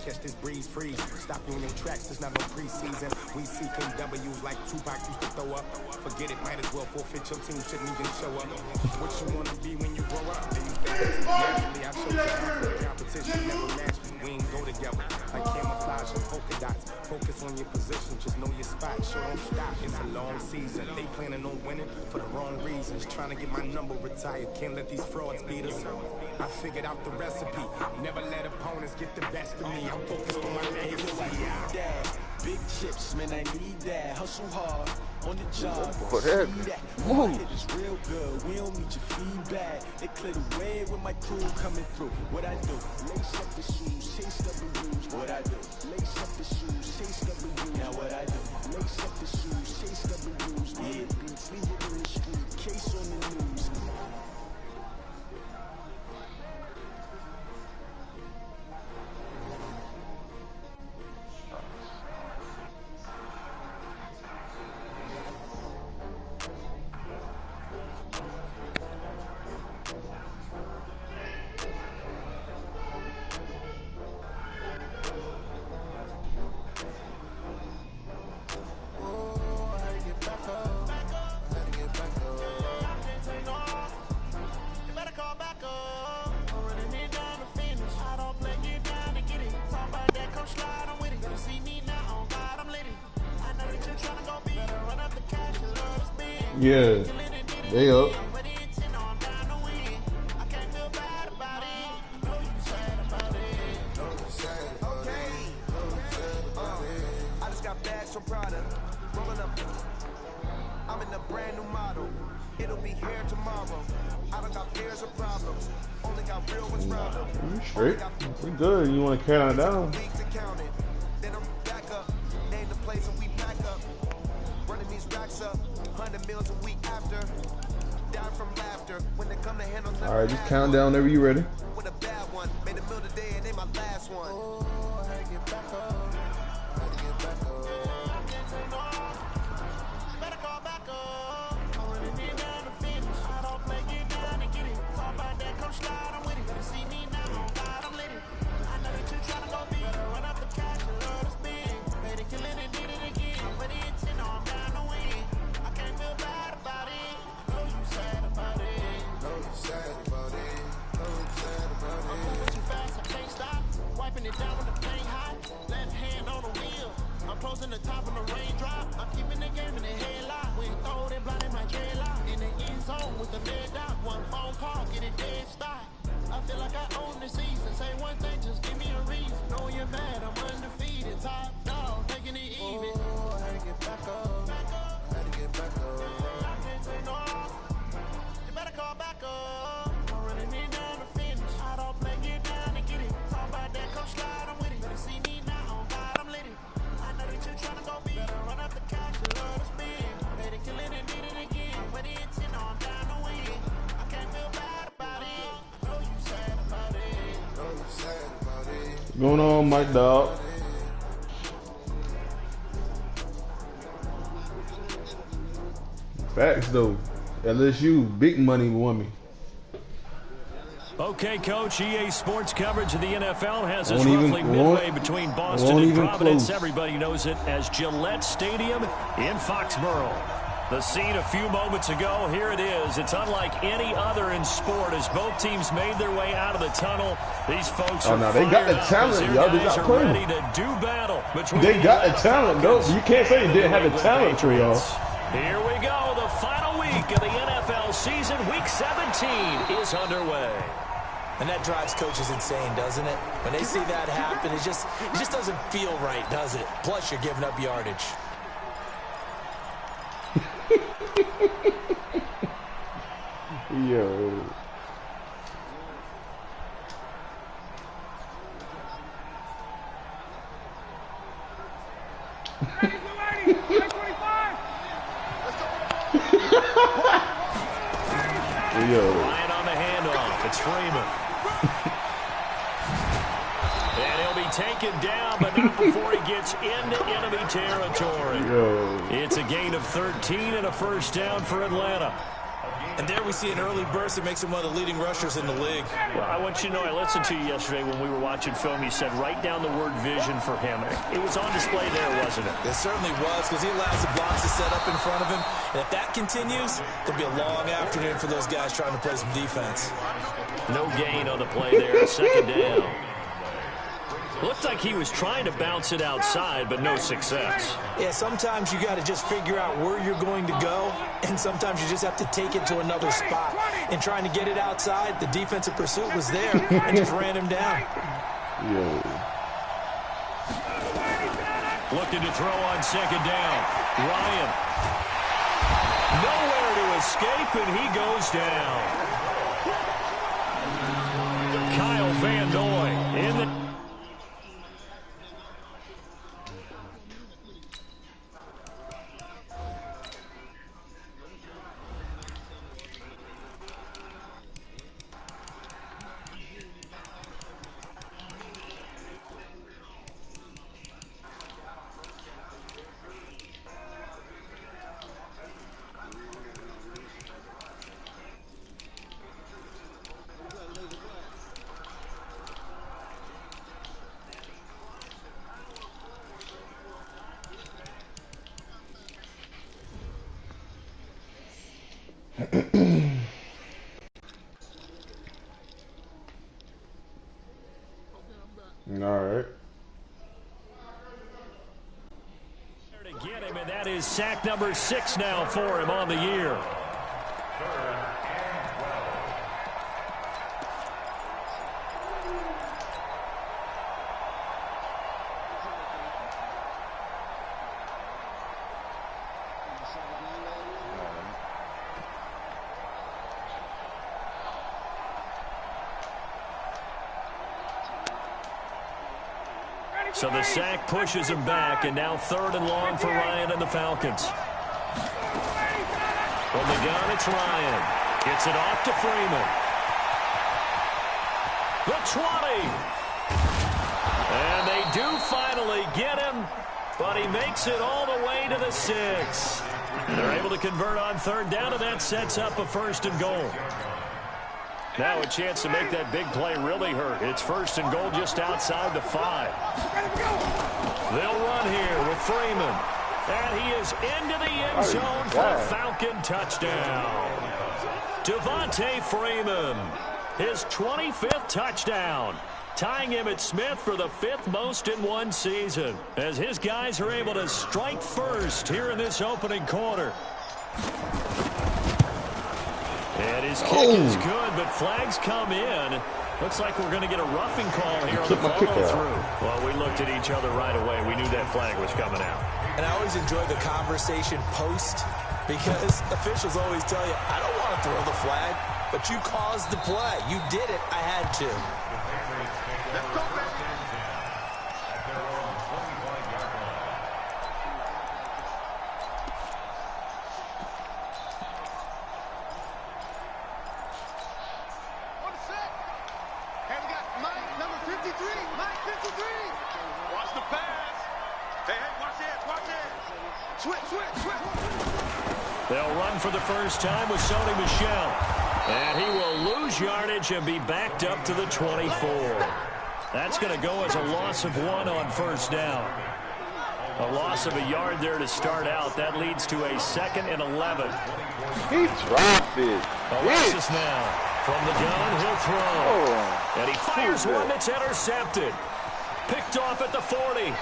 catch this breeze freeze. Stop you in your tracks, there's not no preseason. We seeking W's like Tupac used to throw up. Forget it, might as well forfeit your team, shouldn't even show up. What you wanna be when you grow up? And you think naturally I chose the competition never matched me. We ain't go together like camouflage and polka dots. Focus on your position, just know your spot. Sure don't stop, it's a long season. They planning on winning for the wrong reasons. Trying to get my number retired, can't let these frauds beat us. I figured out the recipe, never let opponents get the best of me. I'm focused on my legacy. Big chips, man, I need that. Hustle hard on the job. It's real good. We don't need your feedback. They clear the way with my crew coming through. What I do? Lace up the shoes, chase W's. What I do? Lace up the shoes, chase W's. Now what I do? Lace up the shoes, chase W's. Yeah, beats, leave it in the street. Case on the news. Yeah, they up. I just got bags from Prada. Rolling up. I'm in a brand new model. It'll be here tomorrow. I don't got fears or problems. Only got real ones round up. You straight? We good. You want to count it down? Then I'm back up. Name the place and we back up. Running these racks up. 100 meals a week after. Down from laughter. When they come to handle. All right, just count down whenever you ready. With a bad one. Made a meal today and they my last one. Oh, I had to get back up. I had to get back up. Better call back up. I'm running it down to finish. I don't play, get down and get it. Talk about that, come slide, I'm with it. Better see me now, oh God, I'm lit it. I know that you're trying to go big. Better run up the cash and love to spin. Made it, kill it and did it again. But it's in, I'm down to win. I can't feel bad about it. Know you sad about it. Know you sad about it. Know you sad about it. I'm moving too fast, I can't stop. Wiping it down when the paint hot. Left hand on the wheel. I'm closing the top of the raindrop. I'm keeping the game in the headlock. When throw it, blinding my dreadlock. In the end zone with the red dot. One phone call, get it dead stop. I feel like I own the season. Say one thing, just give me a reason. Know you're mad, I'm undefeated. Top dog, making it even. Oh, I had to get back up. I had to get back up. I can't take no off. You better call back up. I'm running it down to finish. I don't play, get down and get it. Talk about that, come slide, I'm with it. Better see me now, oh God, I'm lit it. I know that you're trying to go big. Better run up the cash and love to spin. Made it, kill it and did it again. But it's in, I'm down to win. I can't feel bad about it. Know you sad about it. Know you sad about it. What's going on, Mike Dog? Facts though. LSU, big money woman. Okay, Coach, EA Sports coverage of the NFL has us roughly midway between Boston and Providence. Close. Everybody knows it as Gillette Stadium in Foxborough. The scene a few moments ago, here it is. It's unlike any other in sport as both teams made their way out of the tunnel. These folks are they got the talent, y'all. They got ready to do battle. They got the talent, though. You can't say they didn't have the talent for y'all. Here we go. The final week of the NFL season. Week 17 is underway. And that drives coaches insane, doesn't it? When they see that happen, it just doesn't feel right, does it? Plus, you're giving up yardage. Yo. Ryan on the handoff. It's Freeman. And he'll be taken down, but not before he gets into enemy territory. It's a gain of 13 and a first down for Atlanta. And there we see an early burst that makes him one of the leading rushers in the league. Well, I want you to know, I listened to you yesterday when we were watching film. You said write down the word vision for him. It was on display there, wasn't it? It certainly was, because he allows the blocks to set up in front of him. And if that continues, there'll be a long afternoon for those guys trying to play some defense. No gain on the play there. Second down. Looked like he was trying to bounce it outside, but no success. Yeah, sometimes you got to just figure out where you're going to go, and sometimes you just have to take it to another spot. And trying to get it outside, the defensive pursuit was there and just ran him down. Looking to throw on second down. Ryan. Nowhere to escape, and he goes down. Kyle Van Noy in the... Alright. To get him, and that is sack number 6 now for him on the year. So the sack pushes him back, and now 3rd and long for Ryan and the Falcons. From the gun, it's Ryan. Gets it off to Freeman. The 20. And they do finally get him, but he makes it all the way to the 6. They're able to convert on 3rd down, and that sets up a 1st and goal. Now a chance to make that big play really hurt. It's 1st and goal just outside the 5. They'll run here with Freeman. And he is into the end zone for a Falcon touchdown. Devontae Freeman, his 25th touchdown, tying Emmitt Smith for the 5th most in one season, as his guys are able to strike first here in this opening quarter. And his kick is good, but flags come in. Looks like we're going to get a roughing call here on the follow-through. Well, we looked at each other right away. We knew that flag was coming out. And I always enjoy the conversation post, because officials always tell you, I don't want to throw the flag, but you caused the play. You did it. I had to. Let's go back. They'll run for the first time with Sony Michel. And he will lose yardage and be backed up to the 24. That's going to go as a loss of 1 on 1st down. A loss of a yard there to start out. That leads to a 2nd and 11. He dropped it. Alexis now. From the gun, he'll throw. And he fires one that's intercepted. Picked off at the 40.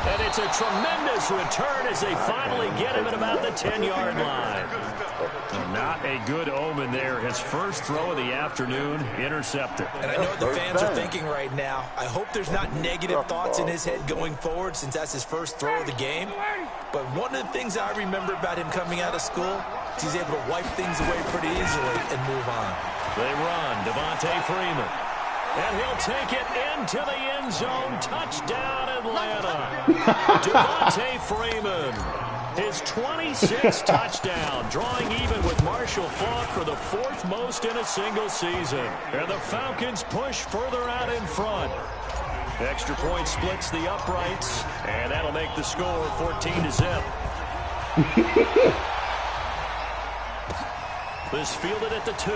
And it's a tremendous return as they finally get him at about the 10-yard line. Not a good omen there. His first throw of the afternoon, intercepted. And I know what the fans are thinking right now. I hope there's not negative thoughts in his head going forward, since that's his first throw of the game. But one of the things I remember about him coming out of school is he's able to wipe things away pretty easily and move on. They run. Devontae Freeman. And he'll take it into the end zone. Touchdown, Atlanta. Devontae Freeman, his 26th touchdown, drawing even with Marshall Faulk for the 4th most in a single season. And the Falcons push further out in front. Extra point splits the uprights, and that'll make the score 14-0. This fielded at the 2.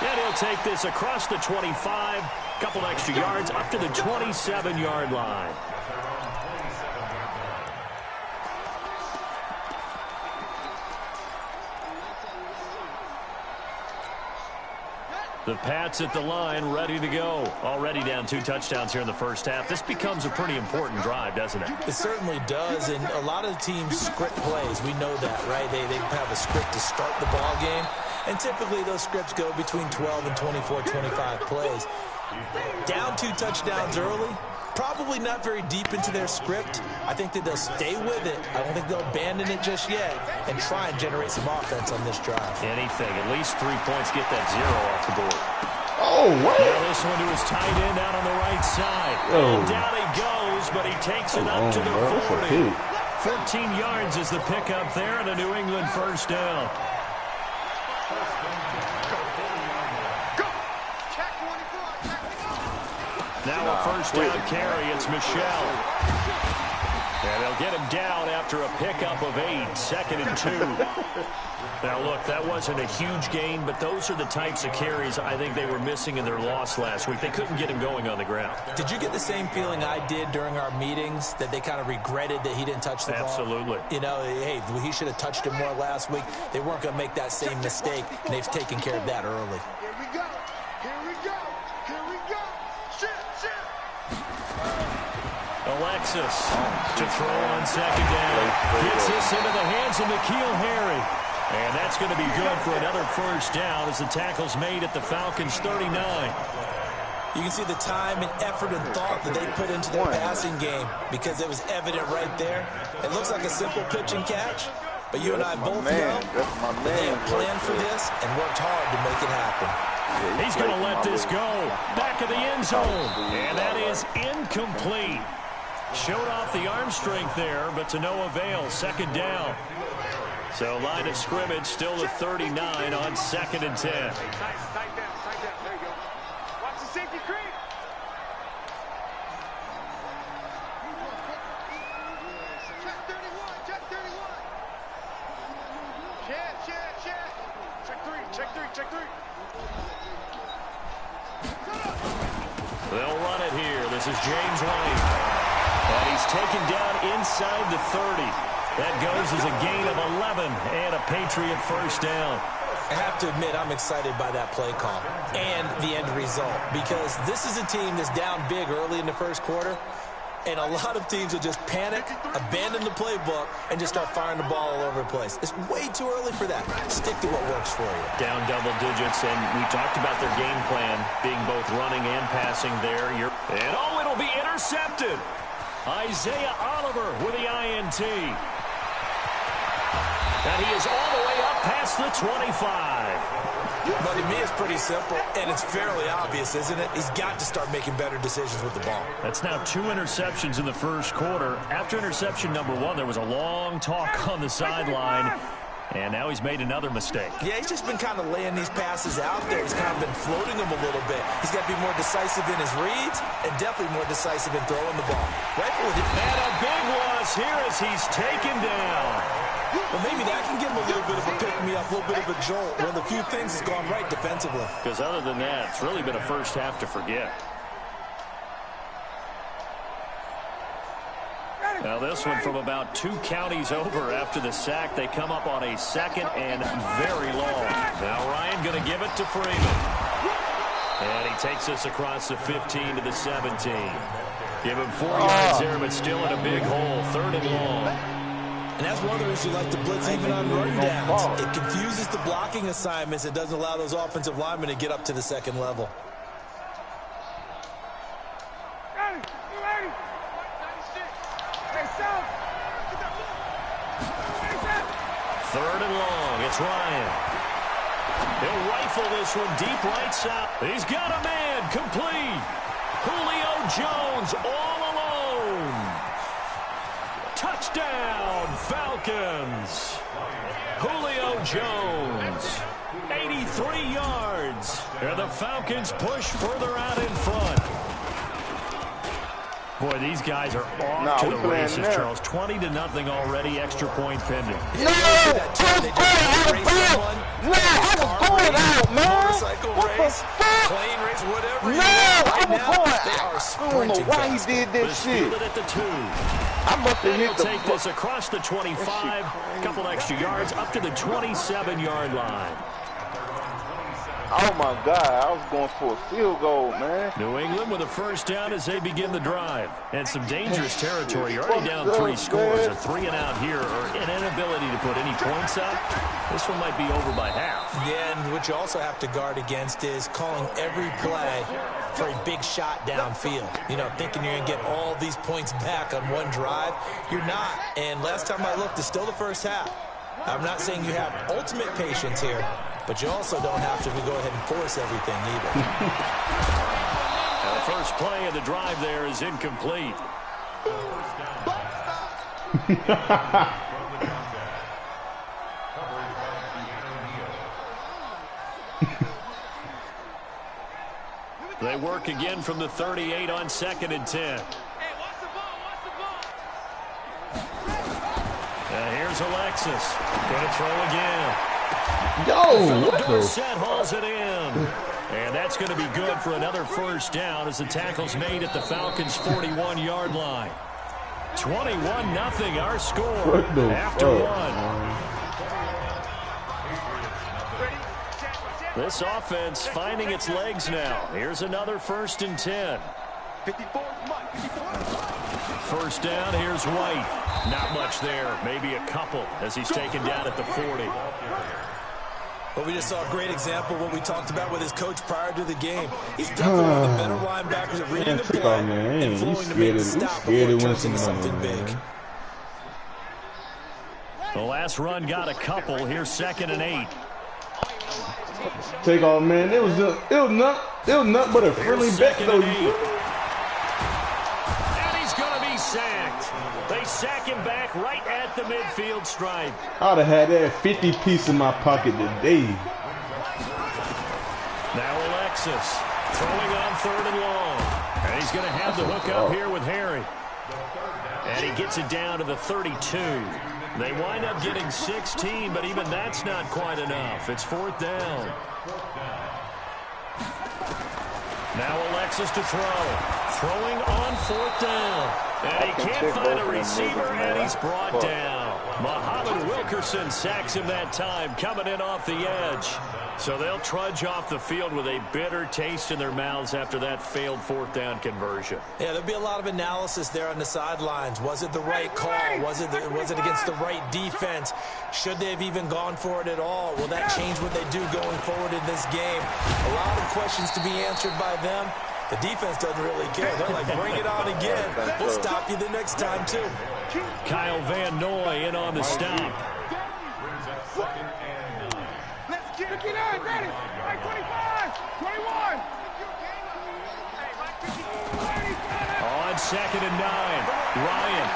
And he'll take this across the 25. Couple extra yards up to the 27-yard line. The Pats at the line, ready to go. Already down 2 touchdowns here in the first half. This becomes a pretty important drive, doesn't it? It certainly does, and a lot of teams script plays. We know that, right? They have a script to start the ball game, and typically those scripts go between 12 and 24, 25 plays. Down 2 touchdowns early, probably not very deep into their script. I think that they'll stay with it. I don't think they'll abandon it just yet and try and generate some offense on this drive. Anything. At least 3 points. Get that 0 off the board. Oh, what? Now this one to his tight end out on the right side. Oh. And down he goes, but he takes it up to the 40. 14 yards is the pickup there and a New England first down. Now a first down carry. It's Michelle. And they'll get him down after a pickup of 8. 2nd and 2. Now, look, that wasn't a huge gain, but those are the types of carries I think they were missing in their loss last week. They couldn't get him going on the ground. Did you get the same feeling I did during our meetings, that they kind of regretted that he didn't touch the ball? Absolutely. You know, hey, he should have touched it more last week. They weren't going to make that same mistake, and they've taken care of that early. Here we go. Here we go. Here we go. Shit. Alexis to throw on 2nd down. Gets this into the hands of N'Keal Harry. And that's going to be good for another first down as the tackle's made at the Falcons' 39. You can see the time and effort and thought that they put into their passing game because it was evident right there. It looks like a simple pitch and catch, but you and I both know that they have planned for this and worked hard to make it happen. He's going to let this go. Back of the end zone. And that is incomplete. Showed off the arm strength there, but to no avail. 2nd down. So line of scrimmage still to 39 on 2nd and 10. Tight down. There you go. Watch the safety creep. Check 31. Check 31. Check 3. They'll run it here. This is James White. And he's taken down inside the 30. That goes as a gain of 11 and a Patriot first down. I have to admit, I'm excited by that play call and the end result because this is a team that's down big early in the first quarter, and a lot of teams will just panic, abandon the playbook, and just start firing the ball all over the place. It's way too early for that. Stick to what works for you. Down double digits, and we talked about their game plan being both running and passing there. And it'll be intercepted. Isaiah Oliver with the INT. And he is all the way up past the 25. But to me, it's pretty simple, and it's fairly obvious, isn't it? He's got to start making better decisions with the ball. That's now 2 interceptions in the first quarter. After interception number 1, there was a long talk on the sideline, and now he's made another mistake. Yeah, he's just been kind of laying these passes out there. He's kind of been floating them a little bit. He's got to be more decisive in his reads and definitely more decisive in throwing the ball. Rifle with it. And a big loss here as he's taken down. Well, maybe that can give him a little bit of a pick-me-up, a little bit of a jolt. One of the few things that's gone right defensively. Because other than that, it's really been a first half to forget. Now this one from about 2 counties over after the sack. They come up on a 2nd and very long. Now Ryan going to give it to Freeman. And he takes us across the 15 to the 17. Give him 4 yards there, but still in a big hole. 3rd and long. And that's one of the reasons you like to blitz even on run downs. It confuses the blocking assignments. It doesn't allow those offensive linemen to get up to the 2nd level. Third and long. It's Ryan. He'll rifle this one deep right side. He's got a man. Complete. Julio Jones all alone. Touchdown, Falcons. Julio Jones, 83 yards. And the Falcons push further out in front. Boy, these guys are off to the races, Charles. 20-0 already, extra point pending. No! Motorcycle race, plane race, whatever you want right now. They are sprinting. I don't know why he did that shit. At the 2. I must have hit the take this across the 25, a couple extra yards, up to the 27-yard line. Oh, my God. I was going for a field goal, man. New England with a first down as they begin the drive. And some dangerous territory. You're already down 3 scores. A 3-and-out here, or an inability to put any points up. This one might be over by half. Yeah, and what you also have to guard against is calling every play for a big shot downfield. You know, thinking you're going to get all these points back on one drive. You're not. And last time I looked, it's still the first half. I'm not saying you have ultimate patience here, but you also don't have to go ahead and force everything either. The first play of the drive there is incomplete. They work again from the 38 on 2nd and 10. Here's Alexis. Going to throw again. Yo, what the? Dorsett hauls it in. And that's going to be good for another first down as the tackle's made at the Falcons' 41-yard line. 21-0 our score after one. This offense finding its legs now. Here's another 1st and 10. First down, here's White. Not much there, maybe a couple as he's taken down at the 40. Well, we just saw a great example of what we talked about with his coach prior to the game. He's definitely one of the better linebackers at reading the play and flowing to make the stop before turning something big. The last run got a couple. Here's 2nd and 8. Take off, man. It was not but a friendly bet though. And he's going to be sacked. They sack him back right at the midfield stripe. I'd have had that 50 piece in my pocket today. Now Alexis throwing on 3rd and long. And he's going to have the hook up here with Harry. And he gets it down to the 32. They wind up getting 16, but even that's not quite enough. It's 4th down. Now Alexis to throw. Throwing on 4th down. And he can't find a receiver, and he's brought down. Muhammad Wilkerson sacks him that time, coming in off the edge. So they'll trudge off the field with a bitter taste in their mouths after that failed 4th down conversion. Yeah, there'll be a lot of analysis there on the sidelines. Was it the right call? Was it against the right defense? Should they have even gone for it at all? Will that change what they do going forward in this game? A lot of questions to be answered by them. The defense doesn't really care. They're like, bring it on again. We'll stop you the next time, too. Kyle Van Noy in on the stop. Let's get it on, ready. 25, 21. On 2nd and 9, Ryan.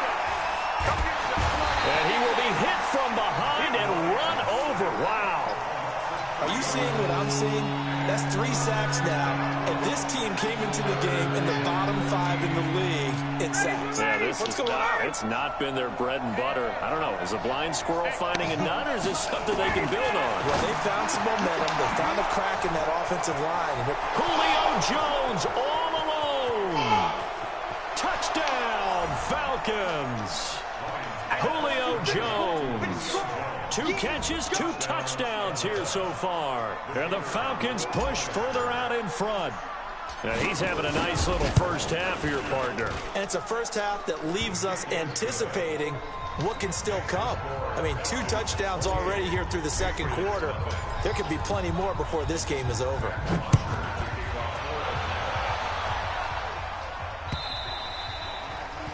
And he will be hit from behind and run over. Wow. Are you seeing what I'm seeing? That's 3 sacks now, and this team came into the game in the bottom 5 in the league in sacks. Yeah, What's going on? It's not been their bread and butter. I don't know. Is a blind squirrel finding a nut, or is this something they can build on? Well, they found some momentum. They found a crack in that offensive line. Julio Jones all alone. Touchdown, Falcons. Julio Jones. 2 catches, 2 touchdowns here so far. And the Falcons push further out in front. Now he's having a nice little first half here, partner. And it's a first half that leaves us anticipating what can still come. I mean, 2 touchdowns already here through the 2nd quarter. There could be plenty more before this game is over.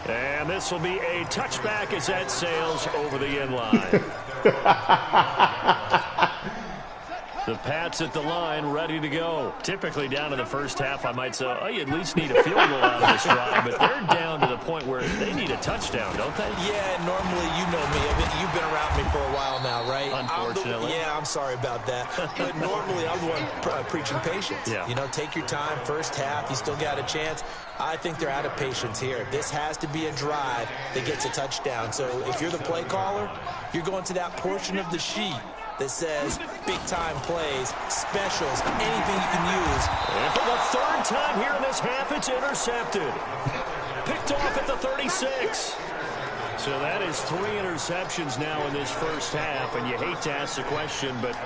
And this will be a touchback as that sails over the end line. The Pats at the line, ready to go. Typically down in the first half, I might say, oh, you at least need a field goal out of this drive, but they're down to the point where they need a touchdown, don't they? Yeah, normally, you know me. You've been around me for a while now, right? Unfortunately. I'm sorry about that. But normally, I'm the one preaching patience. Yeah. You know, take your time. First half, you still got a chance. I think they're out of patience here. This has to be a drive that gets a touchdown. So if you're the play caller, you're going to that portion of the sheet that says big-time plays, specials, anything you can use. And for the third time here in this half, it's intercepted. Picked off at the 36. So that is 3 interceptions now in this first half, and you hate to ask the question, but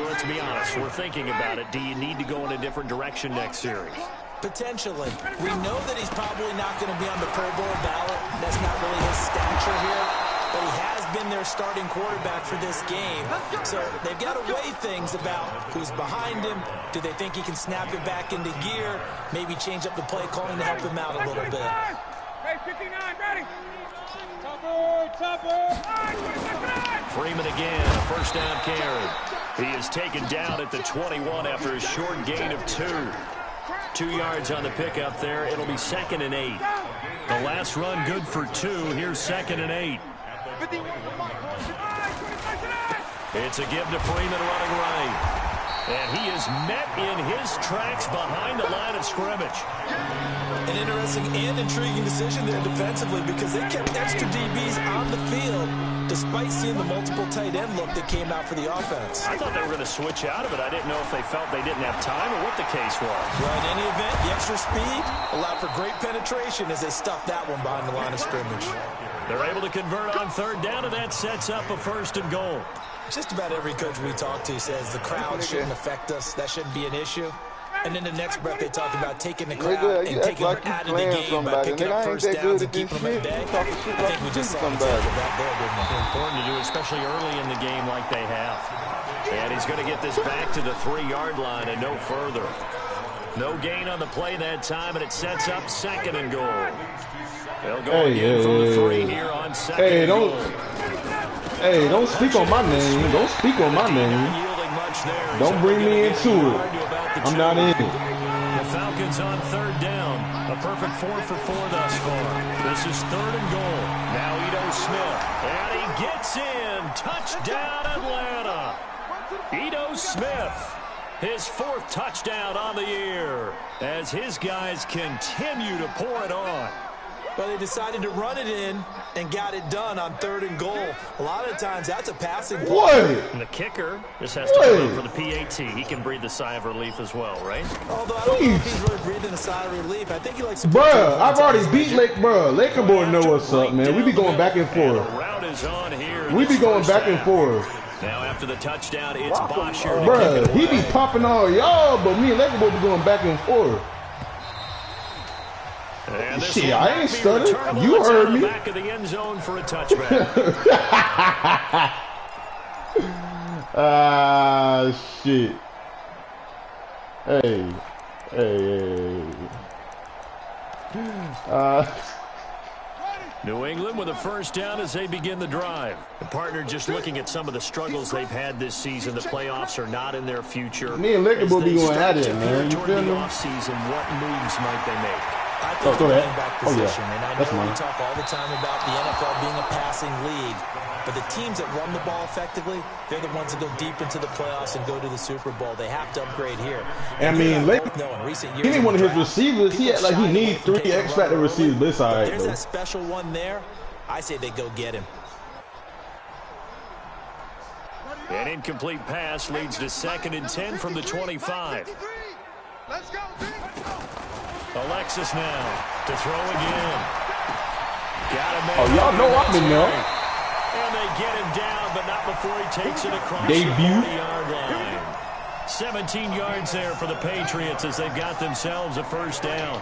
let's be honest, we're thinking about it. Do you need to go in a different direction next series? Potentially. We know that he's probably not going to be on the Pro Bowl ballot. That's not really his stature here. But he has been their starting quarterback for this game. So they've got to weigh things about who's behind him. Do they think he can snap it back into gear? Maybe change up the play calling to help him out a little bit. Hey, 59, ready? Freeman again, a first down carry. He is taken down at the 21 after a short gain of 2. 2 yards on the pickup there. It'll be 2nd and 8. The last run good for 2. Here's 2nd and 8. It's a give to Freeman running right. And he is met in his tracks behind the line of scrimmage. An interesting and intriguing decision there defensively because they kept extra DBs on the field despite seeing the multiple tight end look that came out for the offense. I thought they were going to switch out of it. I didn't know if they felt they didn't have time or what the case was. Well, in any event, the extra speed allowed for great penetration as they stuffed that one behind the line of scrimmage. They're able to convert on 3rd down, and that sets up a 1st and goal. Just about every coach we talk to says the crowd shouldn't affect us. That shouldn't be an issue. And then the next breath they talk about taking the crowd and taking her out of the game by picking up first downs and keeping them at bay. I think we just saw exactly that there, didn't we? Important to do, especially early in the game like they have. And he's going to get this back to the 3-yard line and no further. No gain on the play that time, and it sets up 2nd and goal. They'll go again from the 3 here on 2nd and goal. Hey, don't speak on my name. Don't speak on my name. Don't bring me into it. I'm not in it. The Falcons on 3rd down. A perfect 4 for 4 thus far. This is 3rd and goal. Now Ito Smith. And he gets in. Touchdown, Atlanta. Ito Smith. His 4th touchdown on the year as his guys continue to pour it on. But they decided to run it in and got it done on 3rd and goal. A lot of times that's a passing play. What? And the kicker just has to come in for the PAT. He can breathe a sigh of relief as well, right? Although I don't know if he's really breathing a sigh of relief. I think he likes to... Bruh, I've already beat Lake, bruh. Laker boy know what's up, man. We be going back and forth. The route is on here. We be going back and forth. Now after the touchdown, it's Bosher. Bruh, he be popping all y'all, but me and Laker boy be going back and forth. Shit, I ain't stuttering. You heard me. Back of the end zone for a touchback. Shit. Hey. New England with a first down as they begin the drive. The partner just looking at some of the struggles they've had this season. The playoffs are not in their future. Me and Laker will be going at it, man. You toward feel the me? offseason, what moves might they make? I think go ahead. back position, and I That's know we mine. talk all the time about the NFL being a passing league, but the teams that run the ball effectively, they're the ones that go deep into the playoffs and go to the Super Bowl. They have to upgrade here. I mean, Laker, any one of his receivers, he had like he needs 3 X-Factor receivers. But it's all right, there's though. that special one there. I say they go get him. An incomplete pass leads to 2nd and 10 from the 25. Let's go, Alexis now to throw again. Oh, y'all know I'm in there. And they get him down, but not before he takes it across Debut. the 40-yard line. 17 yards there for the Patriots as they've got themselves a first down.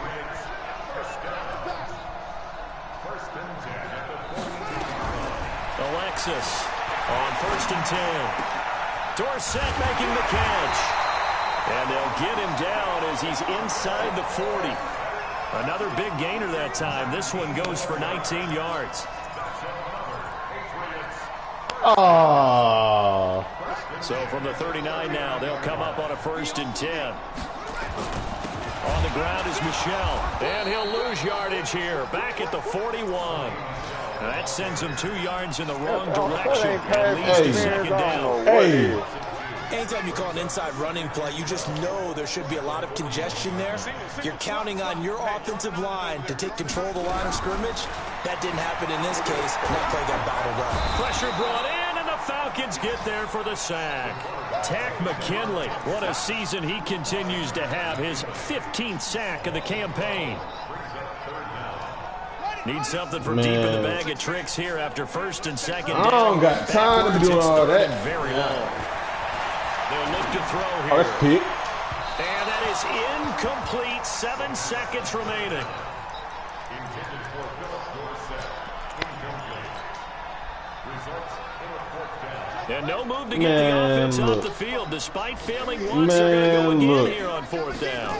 Alexis on 1st and 10. Dorsett making the catch. And they'll get him down as he's inside the 40. Another big gainer that time. This one goes for 19 yards. Oh. So from the 39 now, they'll come up on a 1st and 10. On the ground is Michel, and he'll lose yardage here. Back at the 41. That sends him 2 yards in the wrong direction and leads to 2nd down. Hey. Anytime you call an inside running play, you just know there should be a lot of congestion there. You're counting on your offensive line to take control of the line of scrimmage. That didn't happen in this case, and that play got bottled up. Pressure brought in, and the Falcons get there for the sack. Tack McKinley, what a season he continues to have, his 15th sack of the campaign. Need something from deep in the bag of tricks here after 1st and 2nd down. I don't got time to be doing all that. Very long. They'll look to throw here. Oh, that's pick. And that is incomplete. 7 seconds remaining. And no move to get the offense off the field. Despite failing once, they're going to go again here on 4th down.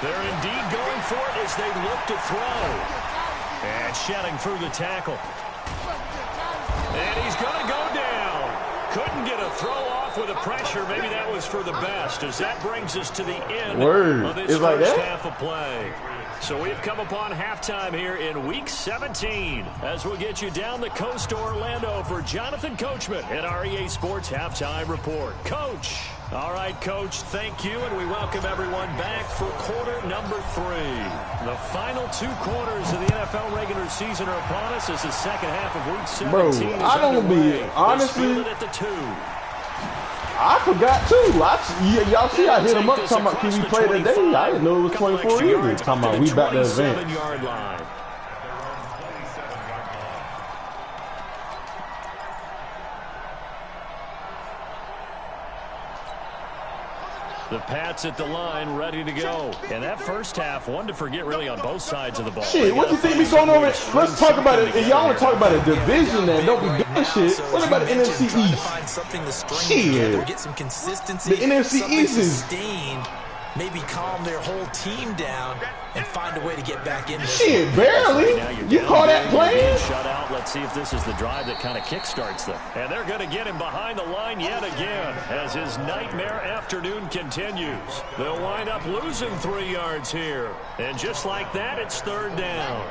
They're indeed going for it as they look to throw. And shedding through the tackle. And he's going to go down. Couldn't get a throw off with the pressure. Maybe that was for the best, as that brings us to the end of this first half of play. So we've come upon halftime here in Week 17 as we'll get you down the coast to Orlando for Jonathan Coachman at our EA Sports Halftime Report. Coach. All right, Coach, thank you, and we welcome everyone back for quarter number 3. The final 2 quarters of the NFL regular season are upon us as the second half of Week 17 is I don't underway. be, honestly, at the 2. I forgot, too. Y'all see I hit him up talking about, can we play today? I didn't know it was 24 either. Talking about we back to advance. Yard line. The Pats at the line, ready to go. And that first half, one to forget really on both sides of the ball. Shit, what you think we going over? Let's talk about it. If y'all want to talk about a division that don't be doing shit, what about the NFC East? Shit. Get some consistency. The NFC East is... Maybe calm their whole team down and find a way to get back in this. Shit, barely. You call that playing? Shut out. Let's see if this is the drive that kind of kickstarts them. And they're going to get him behind the line yet again as his nightmare afternoon continues. They'll wind up losing 3 yards here. And just like that, it's 3rd down.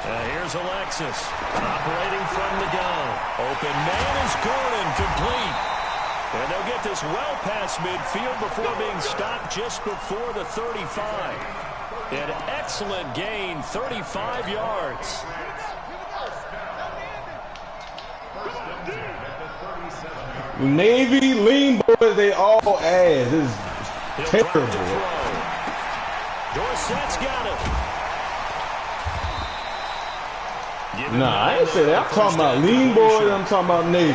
Here's Alexis, operating from the gun. Open man is Gordon, complete. And they'll get this well past midfield before being stopped just before the 35. An excellent gain, 35 yards. Navy lean boys, they all ass. This is terrible. Dorsett's got it. Nah, I ain't say that. I'm talking about lean boys, I'm talking about Navy.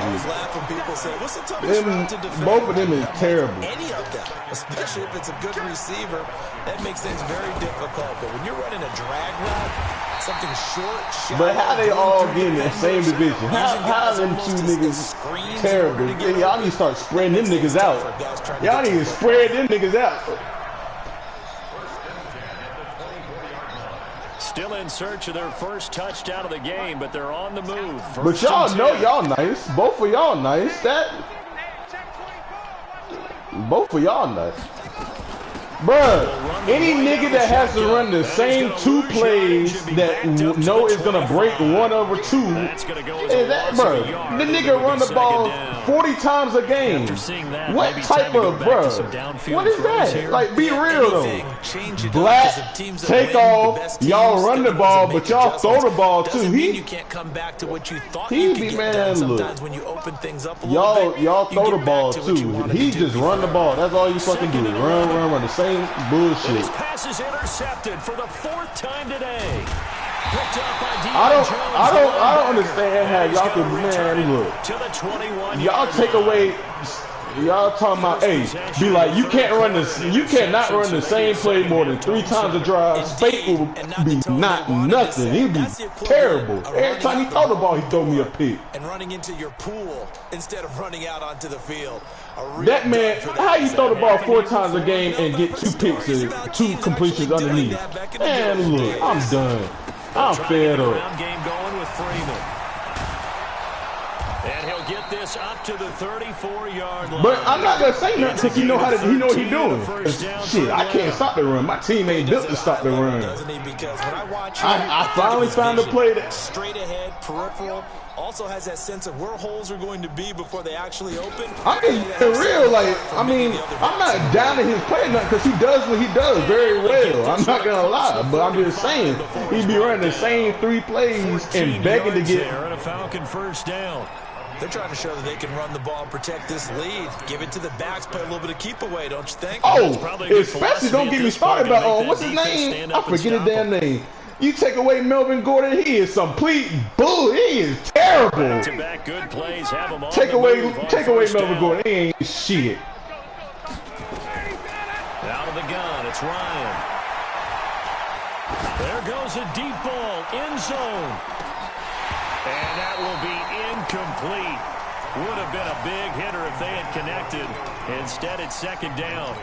Both of them is terrible. Any of them, especially if it's a good receiver, that makes things very difficult. But when you're running a drag route, something short, shallow, but how they all get in that same division? How them 2 niggas terrible? Y'all need to start spreading them niggas out. Y'all need to spread them niggas out. Still in search of their first touchdown of the game, but they're on the move. But y'all know y'all nice. Both of y'all nice. Both of y'all nice. Bruh, any nigga that has to run the same 2 plays that know is gonna break 1 over 2, is that, bruh, the nigga run the ball 40 times a game. What type of, bruh? What is that? Like, be real though. Black, take off, y'all run the ball, but y'all throw the ball too. He be, man, look. Y'all throw the ball too. He just run the ball. That's all you fucking do. Run the same bullshit. This pass is intercepted for the 4th time today. I don't understand how y'all can, man, look. Y'all take away, y'all talking about, hey, be like, you cannot run the same play more than 3 times a drive. Fake will be nothing. He'll be terrible. Every time he throw the ball, he throw me a pick. And running into your pool instead of running out onto the field. That man, how you throw the ball 4 times a game and get 2 picks and 2 completions underneath? Man, look, I'm done. I'm fed up. Game going with Freeman. And he'll get this up to the 34-yard line. But I'm not gonna say nothing because he know what he's doing. Shit, I can't stop the run. My team ain't built to stop the run. Doesn't he? Because when I watch I finally found a play that straight ahead, peripheral, also has that sense of where holes are going to be before they actually open. I mean, for real, like, I mean, I'm not down to his play nothing because he does what he does very well. I'm not gonna lie, but I'm just saying he be running the same 3 plays and begging to get a Falcon first down. They're trying to show that they can run the ball and protect this lead. Give it to the backs, play a little bit of keep away, don't you think? Oh, especially don't get me started about, what's his name? I forget his damn name. You take away Melvin Gordon, he is complete bull. He is terrible. Good plays, have him on take away Melvin Gordon, he ain't shit. Out of the gun, it's Ryan. There goes a deep ball, end zone. And that will be incomplete. Would have been a big hitter if they had connected. Instead, it's second down.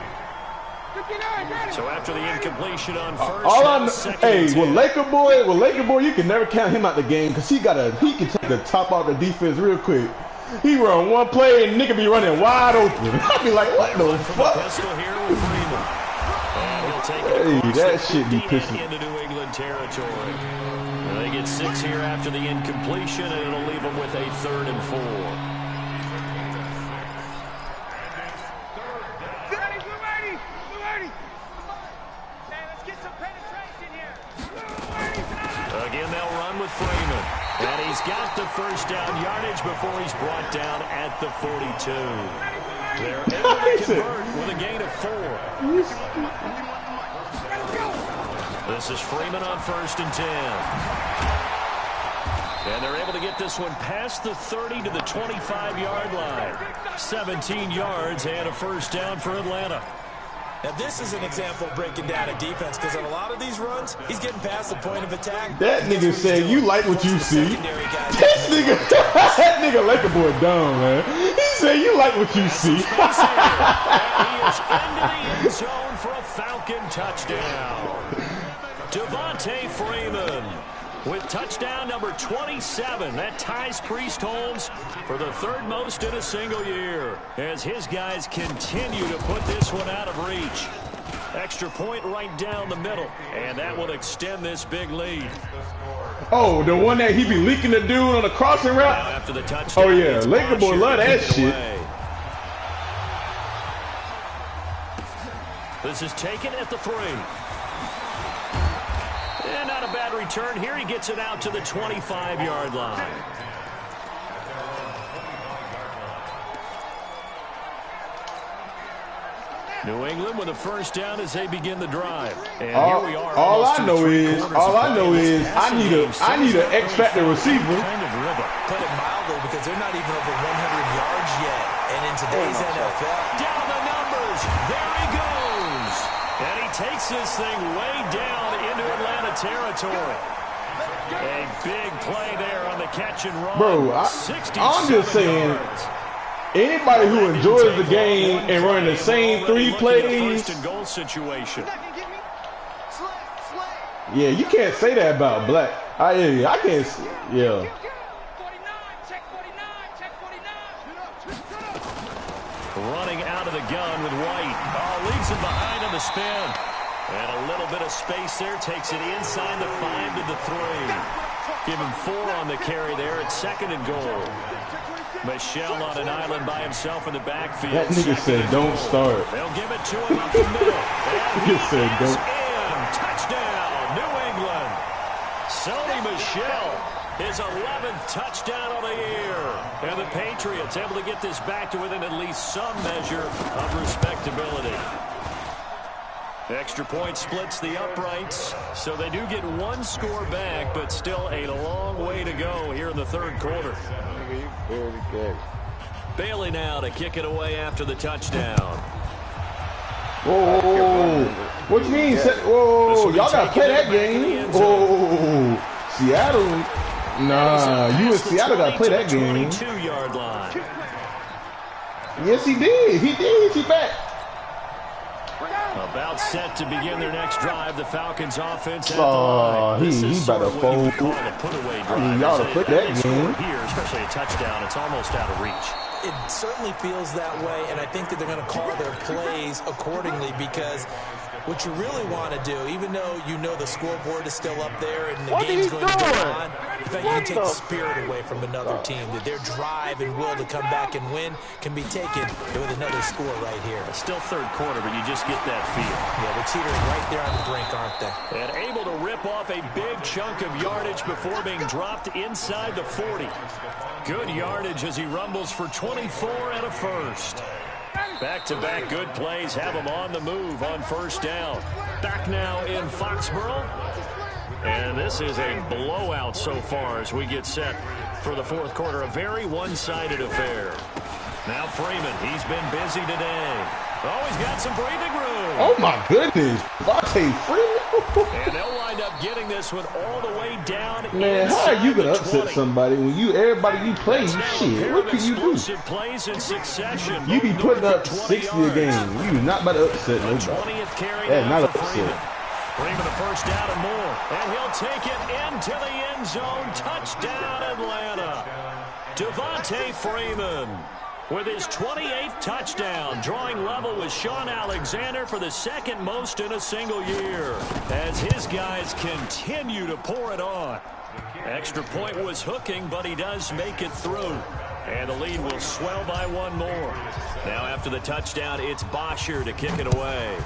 So after the incompletion on first, with Laker boy, you can never count him out the game because he can take the top off the defense real quick. He run one play and nigga be running wide open. I'd be like, what the fuck? Hey, that shit be pissing. Into New England territory. They get 6 here after the incompletion, and it'll leave them with a 3rd and 4. Again, they'll run with Freeman. And he's got the first down yardage before he's brought down at the 42. They're able to convert with a gain of 4. This is Freeman on 1st and 10. And they're able to get this one past the 30 to the 25-yard line. 17 yards and a first down for Atlanta. Now, this is an example of breaking down a defense because on a lot of these runs, he's getting past the point of attack. That nigga said, you like what you see. That nigga Laker boy dumb, man. He said, you like what you see. He is into the end zone for a Falcon touchdown. Devontae Freeman with touchdown number 27. That ties Priest Holmes for the 3rd most in a single year as his guys continue to put this one out of reach. Extra point right down the middle, and that will extend this big lead. Oh, the one that he be leaking the dude on the crossing route? After the touchdown, oh, yeah. Laker boy love that shit. This is taken at the 3. And not a bad return here. He gets it out to the 25-yard line. New England with a first down as they begin the drive. And here we are. All I know is I need an X factor receiver. Kind of put it mildly because they're not even over 100 yards yet. And in today's NFL, down the numbers. There he goes. And he takes this thing way down into Atlanta territory. A big play there on the catch and run. Bro, I'm just saying, anybody who enjoys the game and running the same 3 plays. First and goal situation. Yeah, you can't say that about Black. I can't. Yeah. Running out of the gun with White. Oh, leaves him behind on the spin. And a little bit of space there. Takes it inside the 5 to the 3. Give him 4 on the carry there. It's 2nd and goal. Michelle on an island by himself in the backfield. That nigga said don't start. They'll give it to him up the middle. And he said don't. Touchdown, New England. Sony Michel, his 11th touchdown of the year. And the Patriots able to get this back to within at least some measure of respectability. Extra point splits the uprights, so they do get 1 score back, but still a long way to go here in the 3rd quarter. Very good. Bailey now to kick it away after the touchdown. Whoa, what you mean? Whoa, y'all gotta play that game. Whoa, Seattle. Nah, you and Seattle gotta play that game. 22-yard line. Yes, he did. He did. He back. About set to begin their next drive. The Falcons offense at the line. He about to fold. Y'all to put that game here, especially a touchdown. It's almost out of reach. It certainly feels that way, and I think that they're going to call their plays accordingly, because what you really want to do, even though you know the scoreboard is still up there and the game's going to go on, in fact, you can take the spirit away from another team, that their drive and will to come back and win can be taken with another score right here. It's still third quarter, but you just get that feel. Yeah, they're teetering right there on the brink, aren't they? And able to rip off a big chunk of yardage before being dropped inside the 40. Good yardage as he rumbles for 24 and a first. Back-to-back good plays have him on the move on first down. Back now in Foxborough. And this is a blowout so far as we get set for the fourth quarter. A very one-sided affair. Now Freeman, he's been busy today. Oh, he's got some breathing room. Oh, my goodness. Devontae Freeman. And they'll wind up getting this one all the way down. Man, how are you going to upset 20. somebody when everybody you play, shit, what can you do? Plays in succession. You be putting up 60 a game. You not about to upset nobody. 20th carry That's not for Freeman. upset. Freeman the first down and more. And he'll take it into the end zone. Touchdown, Atlanta. Devontae Freeman with his 28th touchdown, drawing level with Sean Alexander for the second most in a single year, as his guys continue to pour it on. Extra point was hooking, but he does make it through. And the lead will swell by one more. Now after the touchdown, it's Bosher to kick it away.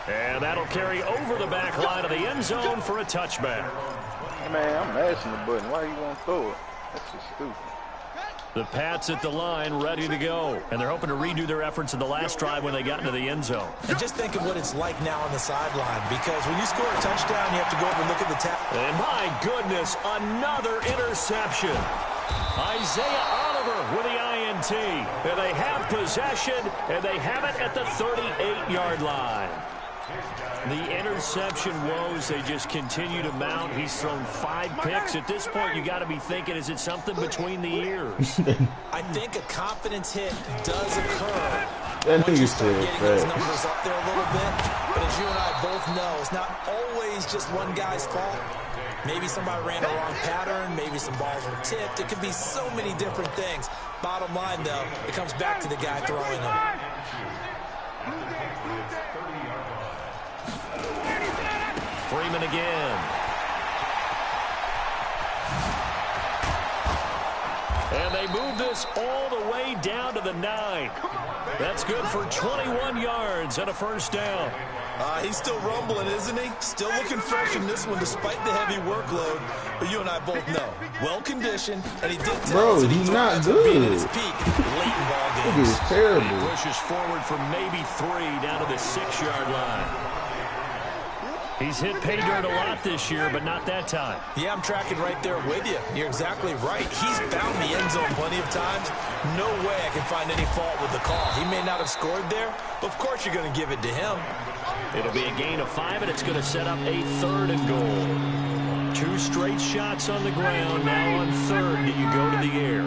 And that'll carry over the back line of the end zone for a touchback. Man, I'm mashing the button. Why you want to throw it? That's just stupid. The Pats at the line, ready to go. And they're hoping to redo their efforts in the last drive when they got into the end zone. And just think of what it's like now on the sideline, because when you score a touchdown, you have to go up and look at the tap. And my goodness, another interception. Isaiah Oliver with the INT. And they have possession, and they have it at the 38-yard line. The interception woes, they just continue to mount. He's thrown 5 picks. At this point, you got to be thinking, is it something between the ears? I think a confidence hit does occur. That Once you nigga start said getting those that. numbers up there a little bit. But as you and I both know, it's not always just one guy's fault. Maybe somebody ran a wrong pattern. Maybe some balls were tipped. It could be so many different things. Bottom line, though, it comes back to the guy throwing them. Freeman again. And they move this all the way down to the 9. That's good for 21 yards and a first down. He's still rumbling, isn't he? Still looking fresh in this one despite the heavy workload. But you and I both know, well-conditioned, and he did tell us that He's not to be at good. his peak late in ball It games. is terrible. He pushes forward for maybe 3 down to the 6-yard line. He's hit pay dirt a lot this year, but not that time. Yeah, I'm tracking right there with you. You're exactly right. He's found the end zone plenty of times. No way I can find any fault with the call. He may not have scored there, but of course you're going to give it to him. It'll be a gain of 5, and it's going to set up a 3rd and goal. 2 straight shots on the ground. Now on 3rd, do you go to the air?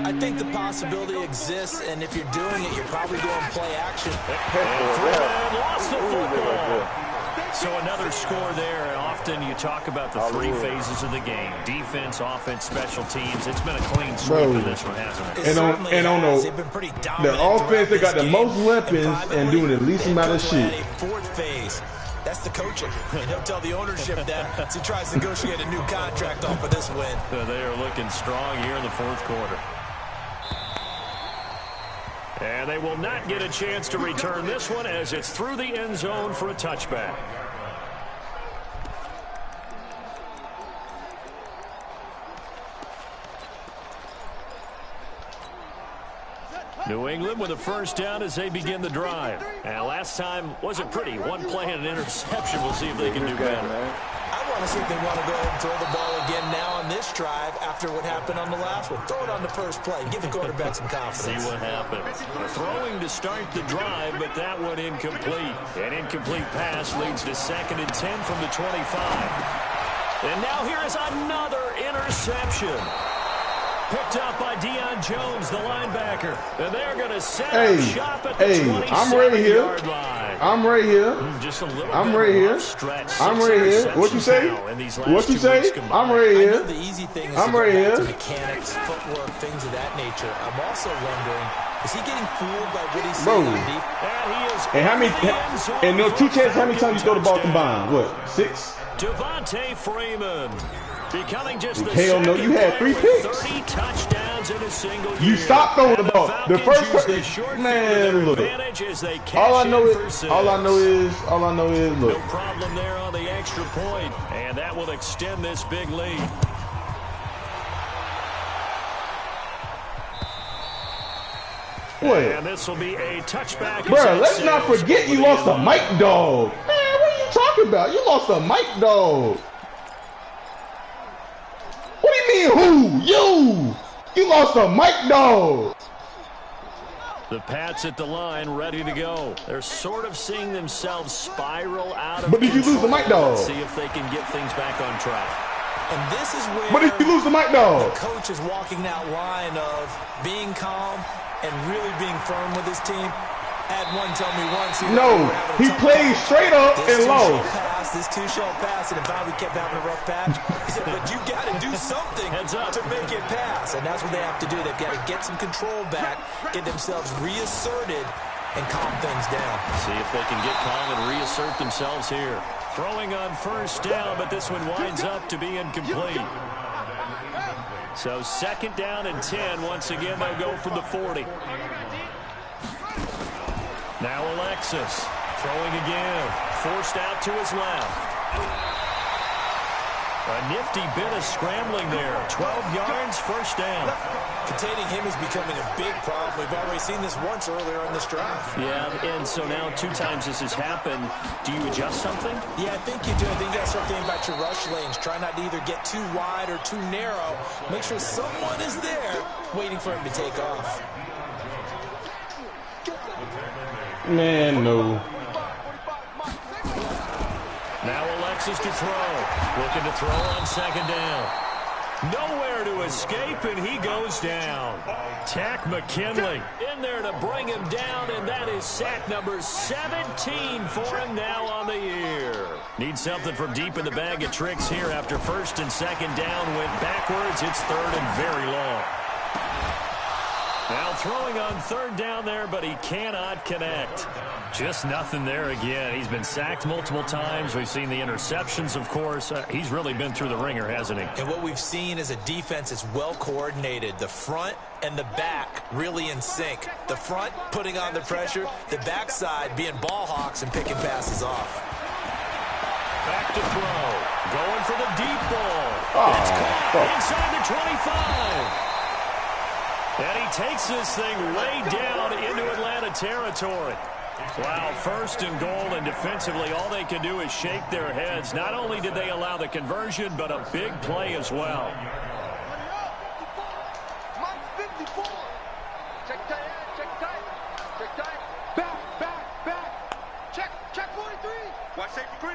I think the possibility exists, and if you're doing it, you're probably going play action. And Freeman lost the football. So another score there, and often you talk about the 3 phases of the game. Defense, offense, special teams. It's been a clean sweep in this one, hasn't it? And on They've been pretty dominant the offense, they got the game. most weapons and doing the least amount of Coach will add shit. a 4th phase. That's the coaching. And he'll tell the ownership that as he tries to negotiate a new contract off of this win. They are looking strong here in the 4th quarter. And they will not get a chance to return this one as it's through the end zone for a touchback. New England with a first down as they begin the drive. And last time wasn't pretty. 1 play and an interception. We'll see if they can do better. I want to see if they want to go ahead and throw the ball again now on this drive after what happened on the last one. Throw it on the first play. Give the quarterback some confidence. See what happens. Throwing to start the drive, but that one incomplete. An incomplete pass leads to 2nd and 10 from the 25. And now here is another interception. Picked up by Deion Jones, the linebacker. And they're going to set up shop at the 27-yard line. I'm right here. Just a little I'm right here. Stretch. I'm right here. What you say? What you say? I'm right here. I know the easy thing is I'm to go right back to here. mechanics, footwork, things of that nature. I'm also wondering, is he getting fooled by what he's Bro. seeing on defense? And he is And how many? in the end zone And no for 2 chances. How many times you throw the ball touchdown. combined? What? 6? Devontae Freeman becoming just the Hell no, you had 3 picks. 30 touchdowns in a single year. You stopped throwing the ball. The Falcons first use the short field man, to their look. advantage as they cash All I know in for is, 6. all I know is, No look. problem there on the extra point, and that will extend this big lead. What? And this will be a touchback. Bruh, let's not forget you lost a Mike Dog. Man, what are you talking about? You lost a Mike Dog. What do you mean, who? You lost a Mike Dog. The Pats at the line, ready to go. They're sort of seeing themselves spiral out of But did you lose the Mike Dog? Let's see if they can get things back on track. And this is where But did you lose the Mike the Dog? coach is walking that line of being calm and really being firm with his team. Had one tell me once. No, he played straight up and lost. This two-shot pass, and if we kept having a rough patch, he said, but you got to do something Heads up to make it pass. And that's what they have to do. They've got to get some control back, get themselves reasserted, and calm things down. See if they can get calm and reassert themselves here. Throwing on first down, but this one winds up to be incomplete. So 2nd down and 10. Once again, they'll go from the 40. Now Alexis throwing again. Forced out to his left. A nifty bit of scrambling there. 12 yards, first down. Containing him is becoming a big problem. We've already seen this once earlier in this drive. Yeah, and so now 2 times this has happened. Do you adjust something? Yeah, I think you do. I think you got to start thinking about your rush lanes. Try not to either get too wide or too narrow. Make sure someone is there waiting for him to take off. Man, no. Now Alexis to throw. Looking to throw on 2nd down. Nowhere to escape, and he goes down. Tack McKinley in there to bring him down, and that is sack number 17 for him now on the year. Need something from deep in the bag of tricks here after 1st and 2nd down went backwards. It's 3rd and very long. Now throwing on 3rd down there, but he cannot connect. Just nothing there again. He's been sacked multiple times. We've seen the interceptions, of course. He's really been through the ringer, hasn't he? And what we've seen is a defense that's well coordinated. The front and the back really in sync. The front putting on the pressure. The backside being ball hawks and picking passes off. Back to throw. Going for the deep ball. Oh, It's caught fuck. inside the 25. And he takes this thing way down into Atlanta territory. Wow, 1st and goal, and defensively all they can do is shake their heads. Not only did they allow the conversion, but a big play as well. Check tight, check tight, check tight. Back. Check 43. Watch safety 3.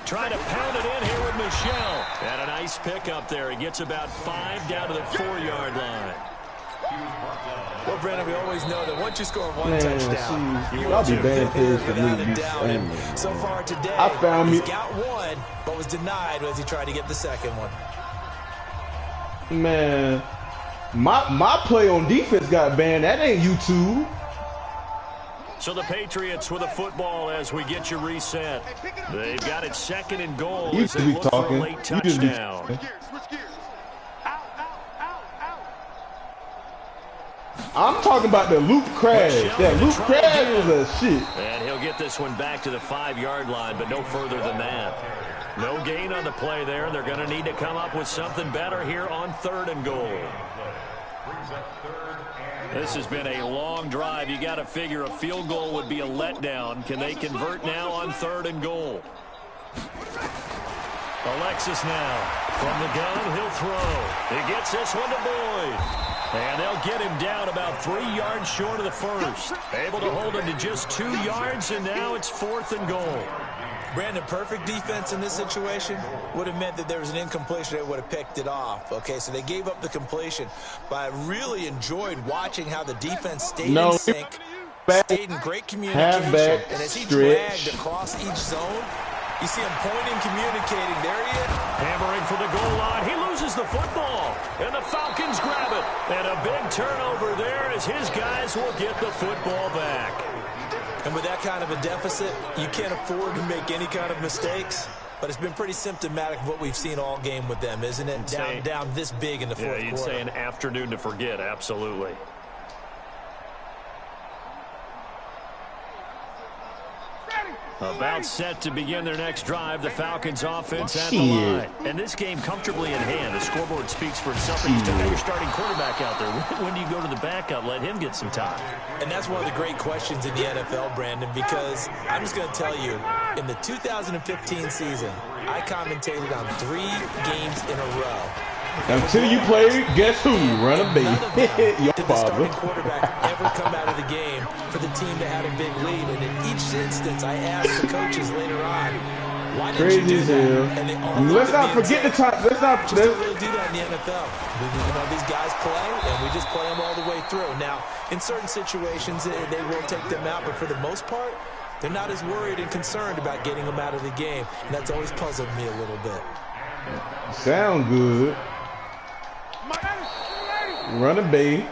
Trying to pound it in here with Michelle. And a nice pick up there. He gets about 5 down to the 4-yard line. Well, Brandon, we always know that once you score one Man, touchdown, see, you y'all want be your bad fifth here players for without me, a you doubt. saying. And so far today, I found he's me- got one, but was denied as he tried to get the second one. Man, my play on defense got banned. That ain't YouTube. So the Patriots with a football as we get you reset. They've got it 2nd and goal You as they just be look for a talking. late You just be touchdown. talking. Switch gears. Out. I'm talking about the loop crash. That loop crash was a shit. And he'll get this one back to the 5-yard line, but no further than that. No gain on the play there. They're going to need to come up with something better here on 3rd and goal. This has been a long drive. You got to figure a field goal would be a letdown. Can they convert now on 3rd and goal? Alexis now from the gun. He'll throw. He gets this one to Boyd. And they'll get him down about 3 yards short of the 1st. Able to hold him to just 2 yards, and now it's 4th and goal. Brandon, perfect defense in this situation would have meant that there was an incompletion that would have picked it off. Okay, so they gave up the completion, but I really enjoyed watching how the defense stayed in sync, stayed in great communication, and as he dragged across each zone, you see him pointing, communicating. There he is. Hammering for the goal line. He loses the football, and the Falcons grab it. And a big turnover there as his guys will get the football back. And with that kind of a deficit, you can't afford to make any kind of mistakes. But it's been pretty symptomatic of what we've seen all game with them, isn't it? Down this big in the fourth quarter. Yeah, you'd say an afternoon to forget, absolutely. About set to begin their next drive, the Falcons offense at the line. And this game comfortably in hand. The scoreboard speaks for itself. You still got your starting quarterback out there. When do you go to the backup? Let him get some time. And that's one of the great questions in the NFL, Brandon, because I'm just going to tell you, in the 2015 season, I commentated on 3 games in a row. Until you play, guess who? Run a beat. Your Did the father. starting quarterback ever come out of the game for the team that had a big lead? And in each instance, I asked the coaches later on, why didn't you do that? And they all let's not forget the time. Let's not really do that in the NFL. You know, these guys play, and we just play them all the way through. Now, in certain situations, they will take them out, but for the most part, they're not as worried and concerned about getting them out of the game. And that's always puzzled me a little bit. Sound good. Run a bay.